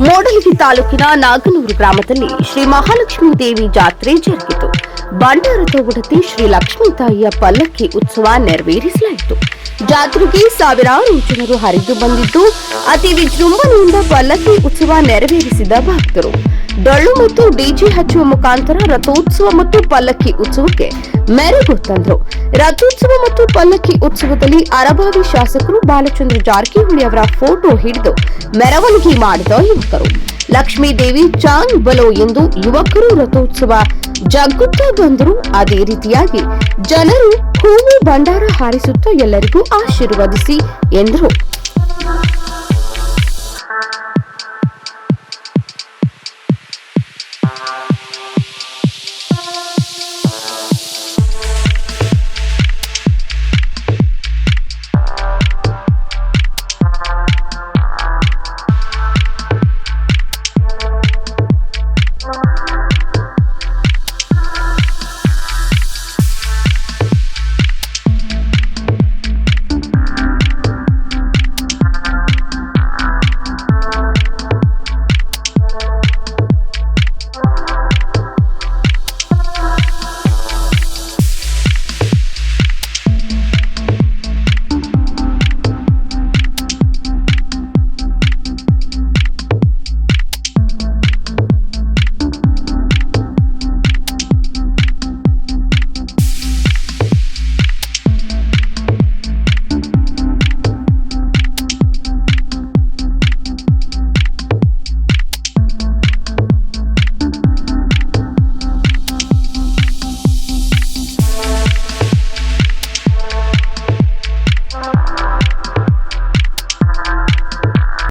ಮೂಡಲಗಿ ತಾಲೂಕಿನ ನಾಗನೂರು ಗ್ರಾಮದಲ್ಲಿ ಶ್ರೀ ಮಹಾಲಕ್ಷ್ಮೀ ದೇವಿ ಜಾತ್ರೆ ಜರುಗಿತು. ಬಂಡಾರದ ಒಡತಿ ಶ್ರೀ ಲಕ್ಷ್ಮೀ ತಾಯಿಯ ಪಲ್ಲಕ್ಕಿ ಉತ್ಸವ ನೆರವೇರಿಸಲಾಯಿತು. ಜಾತ್ರೆಗೆ ಸಾವಿರಾರು ಜನರು ಹರಿದು ಬಂದಿದ್ದು ಅತಿ ವಿಜೃಂಭಣೆಯಿಂದ ಪಲ್ಲಕ್ಕಿ ಉತ್ಸವ ನೆರವೇರಿಸಿದ ಭಕ್ತರು ಡೊಳ್ಳು ಮತ್ತು ಡಿಜೆ ಹಚ್ಚುವ ಮುಖಾಂತರ ರಥೋತ್ಸವ ಮತ್ತು ಪಲ್ಲಕ್ಕಿ ಉತ್ಸವಕ್ಕೆ ಮೆರುಗು ತಂದರು. ರಥೋತ್ಸವ ಮತ್ತು ಪಲ್ಲಕ್ಕಿ ಉತ್ಸವದಲ್ಲಿ ಅರಭಾವಿ ಶಾಸಕರು ಬಾಲಚಂದ್ರ ಜಾರಕಿಹೊಳಿ ಅವರ ಫೋಟೋ ಹಿಡಿದು ಮೆರವಣಿಗೆ ಮಾಡಿದ ಯುವಕರು. ಲಕ್ಷ್ಮೀ ದೇವಿ ಚಾಂಗ್ ಬಲೋ ಎಂದು ಯುವಕರು ರಥೋತ್ಸವ ಜಗ್ಗುತ್ತಾ ಬಂದರು. ಅದೇ ರೀತಿಯಾಗಿ ಜನರು ಹೂವು ಭಂಡಾರ ಹಾರಿಸುತ್ತಾ ಎಲ್ಲರಿಗೂ ಆಶೀರ್ವದಿಸಿ ಎಂದರು.